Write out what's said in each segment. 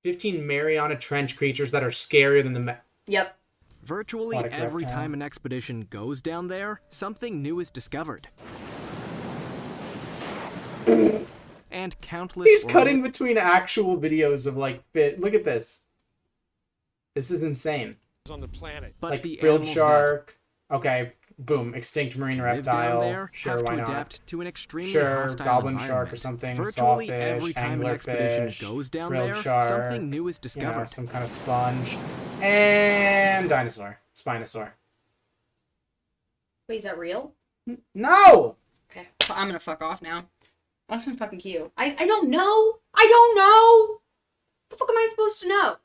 15 Mariana Trench creatures that are scarier than the... Yep. Virtually every time an expedition goes down there, something new is discovered. And countless... He's cutting between actual videos of, like, fit. Look at this. This is insane. On the planet. But like, the grilled shark. Okay, boom. Extinct marine reptile. There sure, have why to not? adapt to an extremely sure, hostile goblin environment. shark or something. Virtually Sawfish, every time an expedition goes down frilled there, shark, something new is discovered. You know, some kind of sponge. And dinosaur. Spinosaur. Wait, is that real? No! Okay, I'm gonna fuck off now. That's my fucking cue. I don't know. I don't know. What the fuck am I supposed to know?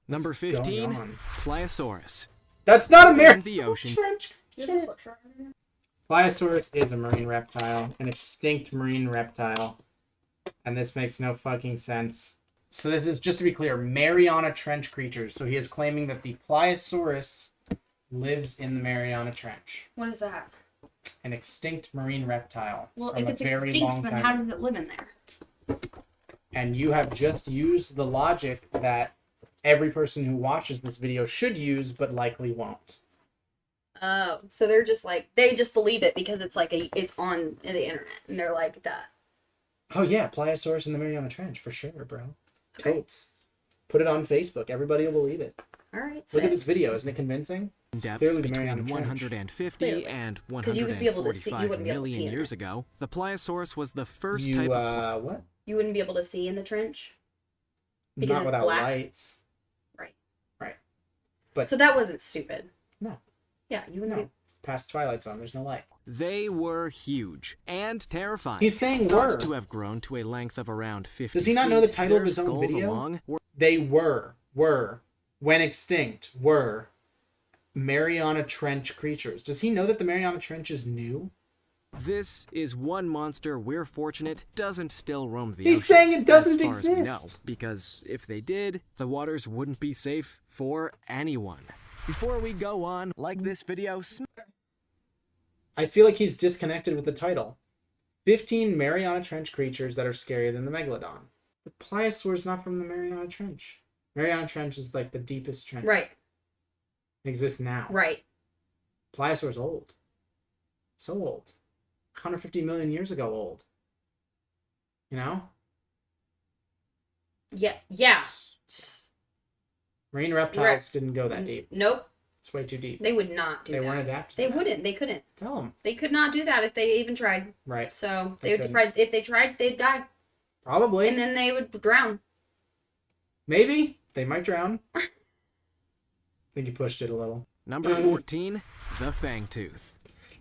Number 15, Plyosaurus. That's not a marine the ocean. Plyosaurus is a marine reptile, an extinct marine reptile, and this makes no fucking sense. So this is, just to be clear, Mariana Trench creatures. So he is claiming that the Plyosaurus lives in the Mariana Trench. What is that? An extinct marine reptile. Well, from if it's a very extinct, long then time how ago. does it live in there? And you have just used the logic that every person who watches this video should use, but likely won't. Oh, so they're just like, they just believe it because it's like it's on the internet, and they're like that. Oh yeah, Pliosaurus in the Mariana Trench for sure, bro. Okay. Totes. Put it on Facebook. Everybody will believe it. All right. Look at this video. Isn't it convincing? It's Depths clearly the between Mariana Trench. 150 and you would be able to see- you 145 wouldn't be able to see million in years it. ago, the Pliosaurus was the first You, type of... what? You wouldn't be able to see in the trench? Because Not it's without black? lights. Right. Right. But So that wasn't stupid. No. Yeah, you wouldn't No. Past Twilight Zone, there's no light. They were huge and terrifying. He's saying Thought were. to have grown to a length of around 50 Does he not know the feet, title of their his own skulls video? along were They were, when extinct, were Mariana Trench creatures. Does he know that the Mariana Trench is new? This is one monster we're fortunate doesn't still roam the He's oceans, saying it doesn't as far as we know, exist. because if they did, the waters wouldn't be safe for anyone. Before we go on, like this video, I feel like he's disconnected with the title. 15 Mariana Trench creatures that are scarier than the Megalodon. The Pliosaur is not from the Mariana Trench. Mariana Trench is like the deepest trench. Right. It exists now. Right. Pliosaur's old. So old. 150 million years ago old. You know? Yeah. Yeah. Marine reptiles didn't go that deep. Nope. It's way too deep. They would not do that. They weren't adapted. They wouldn't. They couldn't. Tell them. They could not do that if they even tried. Right. So They they would couldn't. if they tried, they'd die. Probably. And then they would drown. Maybe. They might drown. I think you pushed it a little. number 14, the Fangtooth.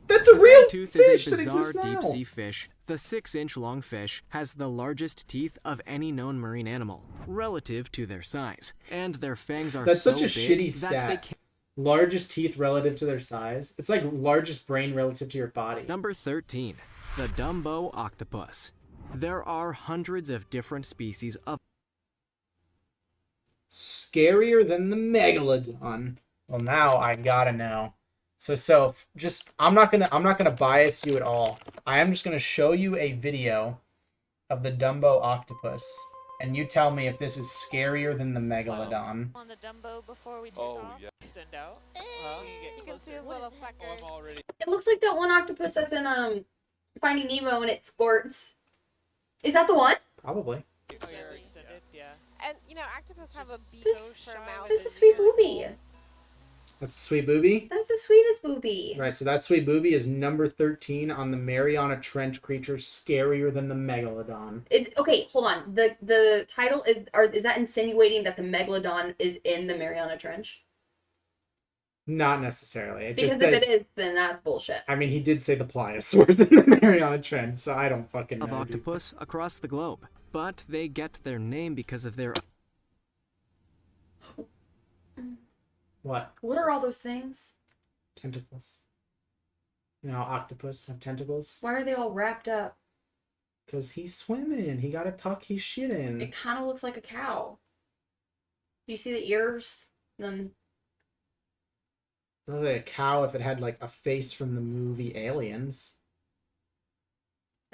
That's a real Fangtooth fish is a that bizarre exists now. deep-sea fish. The 6-inch-long fish has the largest teeth of any known marine animal, relative to their size, and their fangs are That's so such a big shitty that stat. they can... Largest teeth relative to their size. It's like largest brain relative to your body. Number 13, the Dumbo Octopus. There are hundreds of different species of... Scarier than the Megalodon. Well, now I gotta know. So just I'm not gonna bias you at all. I am just gonna show you a video of the Dumbo Octopus, and you tell me if this is scarier than the Megalodon. On the Dumbo before we take Oh, off. yeah. Stand out. You can see his little suckers. I'm already. It looks like that one octopus that's in Finding Nemo and it squirts. Is that the one? Probably. Oh, you're extended, yeah. And you know, octopus have a beak This- for a mouth. This is It's sweet really booby. cool. That's Sweet Booby. That's the sweetest booby. Right, so that Sweet Booby is number 13 on the Mariana Trench creatures scarier than the Megalodon. It's okay. Hold on. The title is that insinuating that the megalodon is in the Mariana Trench? Not necessarily. It Because just if says, it is, then that's bullshit. I mean, he did say the Pliosaurs in the Mariana Trench, so I don't fucking know. of dude. octopus across the globe, but they get their name because of their... What? What are all those things? Tentacles. You know how octopus have tentacles? Why are they all wrapped up? Because he's swimming. He got to tuck his shit in. It kind of looks like a cow. Do you see the ears? Then It looks like a cow if it had like a face from the movie Aliens.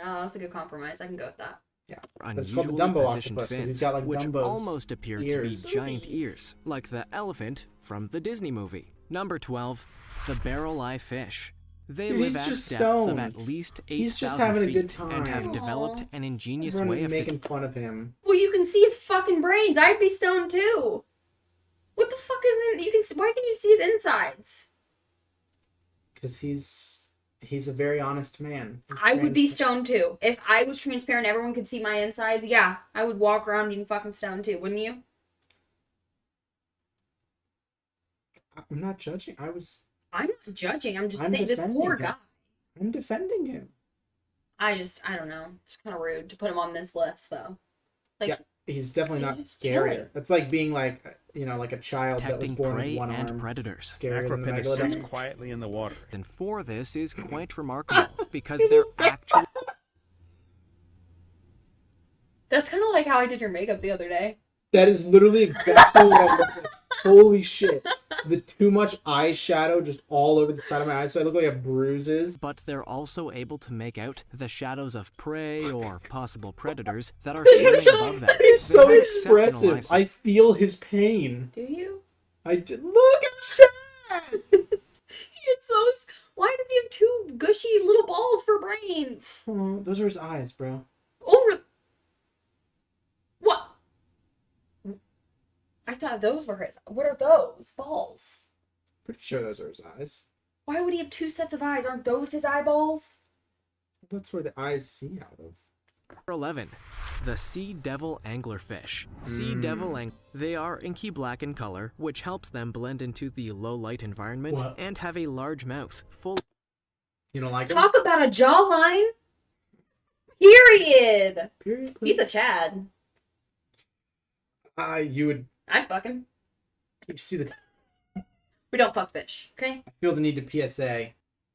oh, that's a good compromise. I can go with that. Yeah, it's unusually called the Dumbo positioned Octopus because he's fins, got like which Dumbo's almost appear ears. to be giant ears, like the elephant from the Disney movie. Number 12, the barrel eye fish. They Dude, live he's at just depths of stoned. at least He's just 8,000 having a feet good time. and have Aw. developed an ingenious way Everyone of making fun of him. Well, you can see his fucking brains. I'd be stoned too. What the fuck is in? You can. Why can you see his insides? Because he's a very honest man. He's I would be transparent. stoned too. If I was transparent, everyone could see my insides. Yeah, I would walk around being fucking stoned too, wouldn't you? I'm not judging. I'm not judging. I'm just saying this defending poor him. guy. I'm defending him. I don't know. It's kind of rude to put him on this list, though. Like, Yeah, he's definitely not he's scarier. killing. It's like being like, like a child that was protecting born with prey one and arm. predators. Scarier than the Acropinus sits megalodon. quietly in the water. And for this is quite remarkable because they're actually That's kind of like how I did your makeup the other day. That is literally exactly what I look like. Holy shit. The too much eyeshadow just all over the side of my eyes, so I look like I have bruises. but they're also able to make out the shadows of prey or possible predators that are swimming above them. He's They so have exceptional expressive. eyesight. I feel his pain. Do you? I did. Look, I'm sad. It's so. Why does he have two gushy little balls for brains? Oh, those are his eyes, bro. Over. What? I thought those were his. What are those balls? Pretty sure those are his eyes. Why would he have two sets of eyes? Aren't those his eyeballs? That's where the eyes see out of. Number 11, the sea devil anglerfish. Sea devil they are inky black in color, which helps them blend into the low light environment What? and have a large mouth full. You don't like him? Talk about a jawline. Period. Period. He's a Chad. You would. I'd fuck him. You see the. We don't fuck fish, okay? I feel the need to PSA.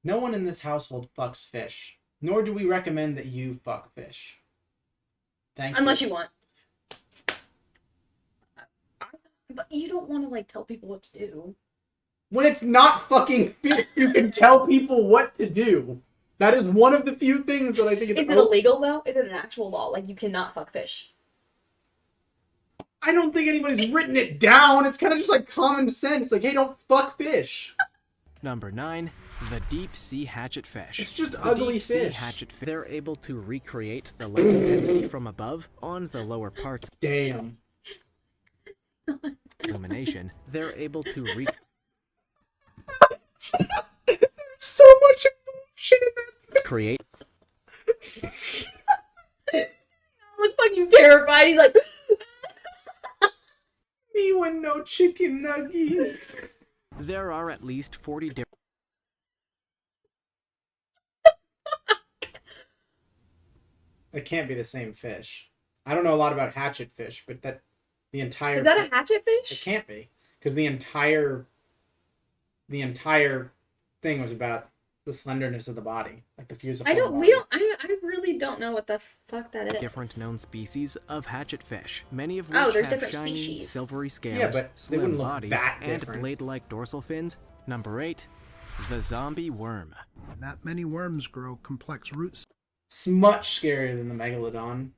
No one in this household fucks fish, nor do we recommend that you fuck fish. Thank Unless you. you want. But you don't want to, like, tell people what to do. When it's not fucking fish, you can tell people what to do. That is one of the few things that I think Is it's. it illegal, though? Is it an actual law? Like, you cannot fuck fish. I don't think anybody's written it down. It's kind of just like common sense. Like, hey, don't fuck fish. Number 9, the deep sea hatchetfish. It's just The ugly deep sea fish. hatchetfish. They're able to recreate the light intensity from above on the lower parts Damn. of illumination. They're able to So much emotion in that. recreate I look fucking terrified. He's like, Me when no chicken nugget. There are at least 40 different It can't be the same fish. I don't know a lot about hatchet fish, but the entire. is that a hatchet It fish? can't be, because the entire thing was about the slenderness of the body, like the fusiform body. I really don't know what the fuck that is. different known species of hatchetfish, many of which Oh, there's have different shiny, species. silvery scales, Yeah, but they slim wouldn't look bodies, that and different. blade-like dorsal fins. Number 8, the zombie worm. Not many worms grow complex roots. It's much scarier than the megalodon.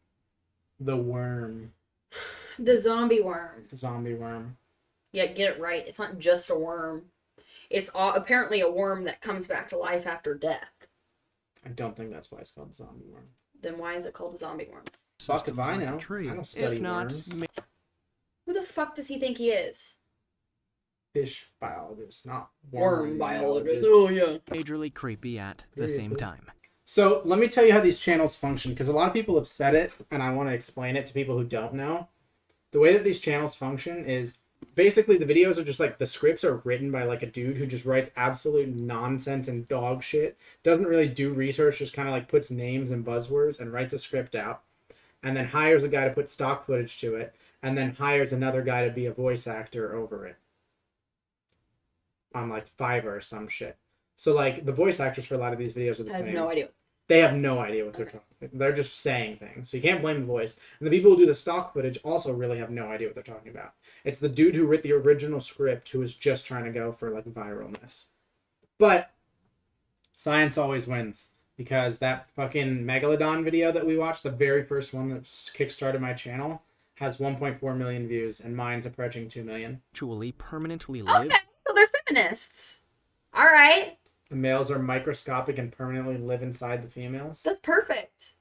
The worm. The zombie worm. The zombie worm. Yeah, get it right. It's not just a worm. It's apparently a worm that comes back to life after death. I don't think that's why it's called the zombie worm. Then why is it called a zombie worm? Fuck if I Systems like a know. tree. I don't study If not, worms. Who the fuck does he think he is? Fish biologist, not Worm biologist. biologist. Oh, yeah. majorly creepy at the same time. So let me tell you how these channels function, because a lot of people have said it, and I want to explain it to people who don't know. The way that these channels function is basically the videos are just like the scripts are written by like a dude who just writes absolute nonsense and dog shit, doesn't really do research, just kind of like puts names and buzzwords and writes a script out, and then hires a guy to put stock footage to it, and then hires another guy to be a voice actor over it on like Fiverr or some shit. So like the voice actors for a lot of these videos are the I same. have no idea. They have no idea what they're talking. They're just saying things. So you can't blame the voice. And the people who do the stock footage also really have no idea what they're talking about. It's the dude who wrote the original script who is just trying to go for like viralness. But science always wins. because that fucking Megalodon video that we watched, the very first one that kickstarted my channel, has 1.4 million views, and mine's approaching 2 million. Actually permanently live. Okay, so they're feminists. All right, The males are microscopic and permanently live inside the females. that's perfect.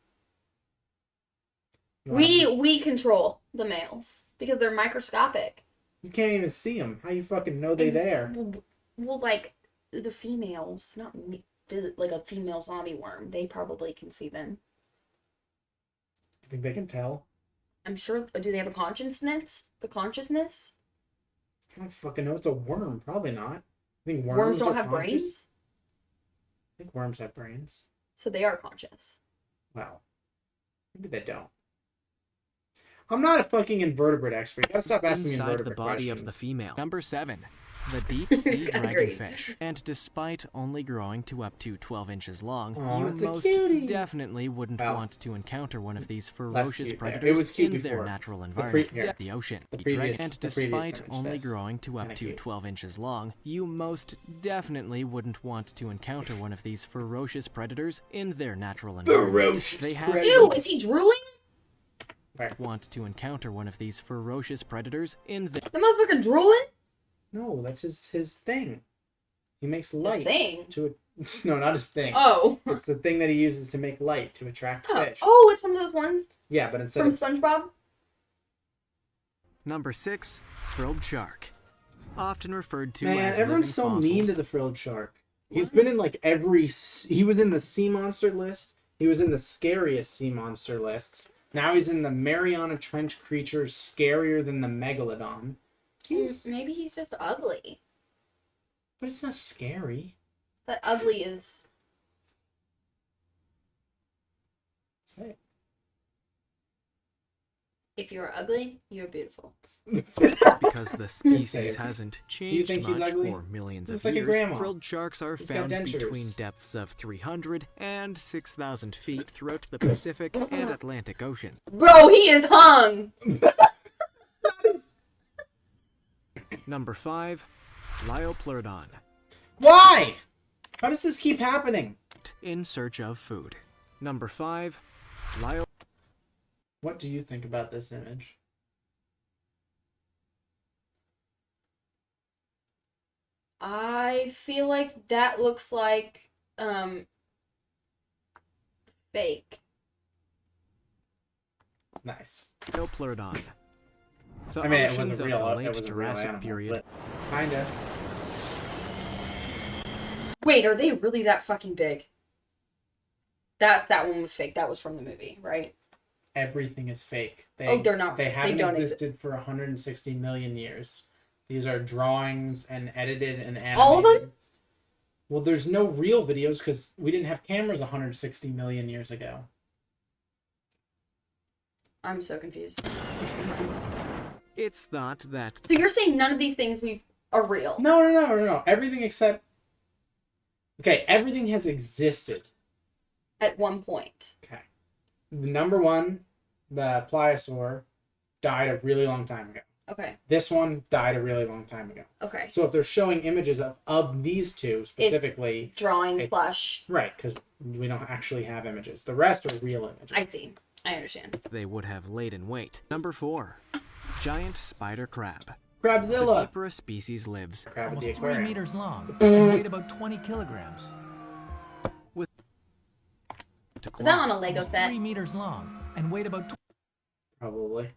You wanna- We control the males because they're microscopic. You can't even see them. How you fucking know they there? Well, like the females, not me, like a female zombie worm. They probably can see them. You think they can tell? I'm sure. Do they have a consciousness? The consciousness? I don't fucking know. It's a worm. Probably not. I think worms, Worms don't are have conscious. brains, I think worms have brains. so they are conscious. Well, maybe they don't. I'm not a fucking invertebrate expert. You gotta stop asking me Inside invertebrate the body questions. of the female. Number 7. The deep sea Agreed. dragonfish. And despite only growing to up to 12 inches long, Aw, you it's a most cutie. definitely wouldn't Well, want to encounter one of these less ferocious cute there. predators It was cute in their before. natural The environment, here. the ocean. The previous- And the previous despite image, only this. growing to up Kinda to cute. 12 inches long, you most definitely wouldn't want to encounter one of these ferocious predators in their natural environment. Ferocious They have predators. Ew, is he drooling? Right. want to encounter one of these ferocious predators in their The motherfucker drooling? No, that's his thing. He makes His light thing. to no, not his thing. Oh. It's the thing that he uses to make light to attract fish. Oh, it's one of those ones Yeah, but instead from of SpongeBob? Number 6, frilled shark. Often referred to man, as everyone's living so fossils. mean to the frilled shark. He's been in like he was in the sea monster list. He was in the scariest sea monster lists. Now he's in the Mariana Trench creatures scarier than the Megalodon. Maybe he's just ugly. But it's not scary. But ugly is... Say it. If you're ugly, you're beautiful. Because the species Say it. hasn't you changed think he's much ugly? for millions Looks of like a years. grandma. Frilled sharks are He's got found dentures. between depths of 300 and 6,000 feet throughout the Pacific and Atlantic Ocean. Bro, he is hung! Number 5, Pliosaur. Why? How does this keep happening? In search of food. Number 5, What do you think about this image? I feel like that looks like, fake. Nice. Pliosaur. The I mean, it oceans wasn't of real. the It late wasn't a real Jurassic animal, period but kinda. Wait, are they really that fucking big? That one was fake. That was from the movie, right? Everything is fake. They're not. They haven't don't existed for 160 million years. These are drawings and edited and animated. All of them? Well, there's no real videos because we didn't have cameras 160 million years ago. I'm so confused. It's thought that So you're saying none of these things are real? No. Everything except... Okay, everything has existed. At one point. Okay. The number one, the Pliosaur, died a really long time ago. Okay. This one died a really long time ago. Okay. So if they're showing images of these two specifically... Drawing It's- slash... Right, because we don't actually have images. The rest are real images. I see. I understand. they would have laid in wait. Number 4, giant spider crab. The Crabzilla! deeper a species lives, Crab at Almost the 3 aquarium. meters long and weighed about 20 kilograms. to Is that climb. on a Lego Almost set? 3 meters long and weighed about Probably.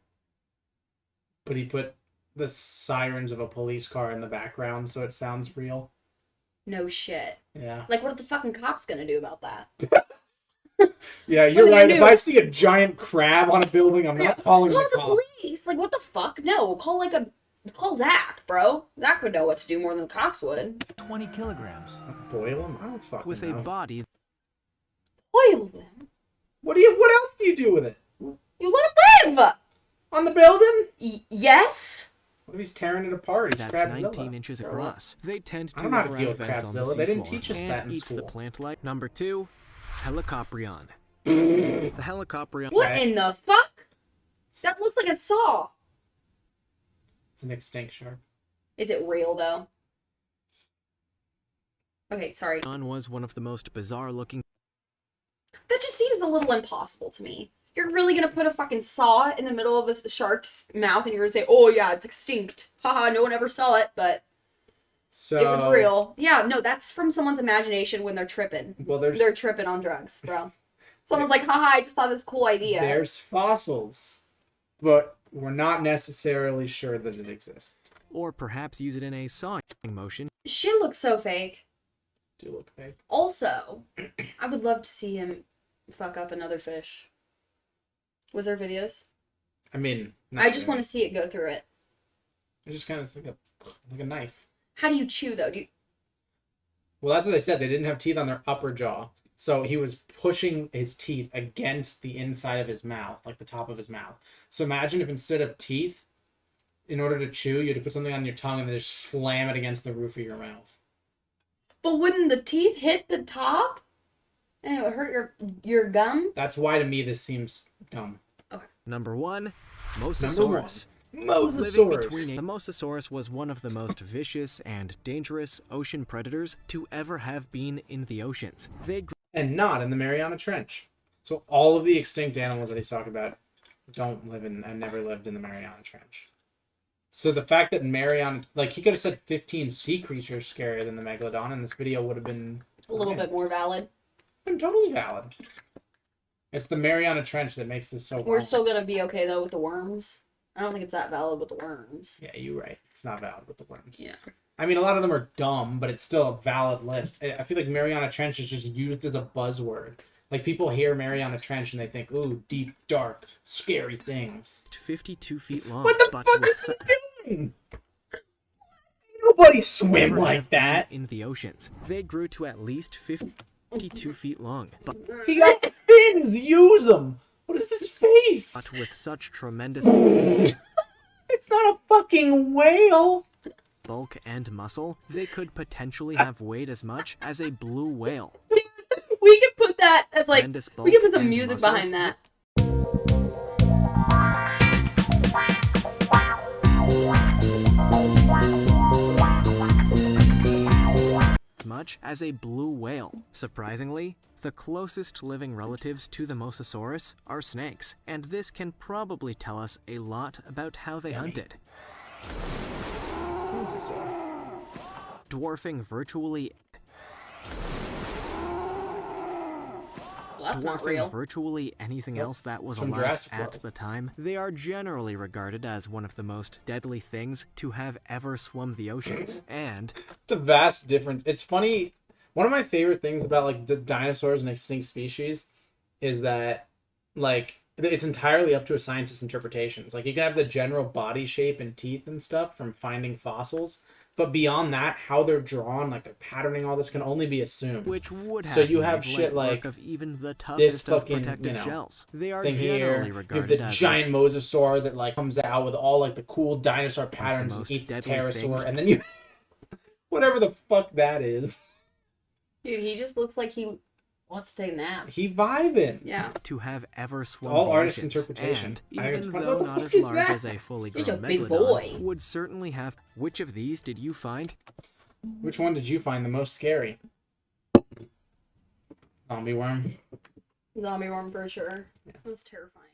But he put the sirens of a police car in the background so it sounds real. No shit. Yeah. Like, what are the fucking cops gonna do about that? Yeah, you're What are right. they If gonna I do? see a giant crab on a building, I'm not calling Call the the cops. police! Like, what the fuck? No, call Zach, bro. Zach would know what to do more than the cops would. 20 kilograms. Boil him? I don't fucking with know. a body Boil them. What else do you do with it? You let him live! On the building? Yes? What if he's tearing it apart? He's that's Crabzilla. 19 inches Or what? across. They tend I to don't know how to live deal around with vents on the Crabzilla. They didn't seafloor teach us and that in eat the school. plant life. Number 2, Helicoprion. The Helicoprion. What in the fuck? That looks like a saw. It's an extinct shark. Is it real, though? Okay, sorry. Was one of the most bizarre looking a little impossible to me. You're really gonna put a fucking saw in the middle of a shark's mouth and you're gonna say, oh yeah, it's extinct. Haha, no one ever saw it, but So it was real. Yeah, no, that's from someone's imagination when they're tripping. Well, They're tripping on drugs, bro. Someone's like, haha, I just thought this cool idea. there's fossils, but we're not necessarily sure that it exists. Or perhaps use it in a sawing motion. Shit looks so fake. Do look fake. Also, I would love to see him fuck up another fish. Was there videos? I mean, I just want to see it go through it. It's just kind of like a knife. How do you chew, though? Well, that's what they said. They didn't have teeth on their upper jaw, so he was pushing his teeth against the inside of his mouth, like the top of his mouth. So imagine if instead of teeth, in order to chew, you had to put something on your tongue and then just slam it against the roof of your mouth. But wouldn't the teeth hit the top? And it would hurt your gum? That's why to me this seems dumb. Number 1, Mosasaurus. Living Mosasaurus. between the Mosasaurus was one of the most vicious and dangerous ocean predators to ever have been in the oceans. They And not in the Mariana Trench. So all of the extinct animals that he's talking about don't live in and never lived in the Mariana Trench. So the fact that Mariana, like he could have said 15 sea creatures scarier than the megalodon, and this video would have been A little bit more valid. been totally valid. It's the Mariana Trench that makes this so. We're still gonna be okay, though, with the worms. I don't think it's that valid with the worms. Yeah, you're right. It's not valid with the worms. Yeah. I mean, a lot of them are dumb, but it's still a valid list. I feel like Mariana Trench is just used as a buzzword. Like, people hear Mariana Trench and they think, ooh, deep, dark, scary things. 52 feet long. What the but fuck with is he doing? Nobody swim ever like have been that. in the oceans. They grew to at least 52 feet long, but He got fins. Use them. What is his face? with such tremendous It's not a fucking whale. bulk and muscle, they could potentially have weighed as much as a blue whale. We could put that as, like, Tremendous we could put bulk some and music muscle. behind that. As much as a blue whale. Surprisingly, the closest living relatives to the Mosasaurus are snakes, and this can probably tell us a lot about how they hunted. Dwarfing virtually Well, that's not real. virtually anything else that was From alive Jurassic at World. the time, they are generally regarded as one of the most deadly things to have ever swum the oceans. And The vast difference. It's funny. One of my favorite things about like the dinosaurs and extinct species is that like it's entirely up to a scientist's interpretations. Like you can have the general body shape and teeth and stuff from finding fossils, but beyond that, how they're drawn, like their patterning, all this can only be assumed. which would have So you have made shit light like work of even the this toughest of fucking, protective shells. They are thing generally here. You have regarded the as giant mosasaur that like comes out with all like the cool dinosaur patterns and most eats the deadly pterosaur, things. and then you whatever the fuck that is. Dude, he just looks like he wants to take a nap. He vibing. Yeah. to have ever swum all the artist's oceans, interpretation. and I think it's even funny. though What the not fuck as is large that? as a fully grown He's a big megalodon, boy. would certainly have. Which of these did you find? Which one did you find the most scary? Zombie worm. Zombie worm for sure. That was terrifying.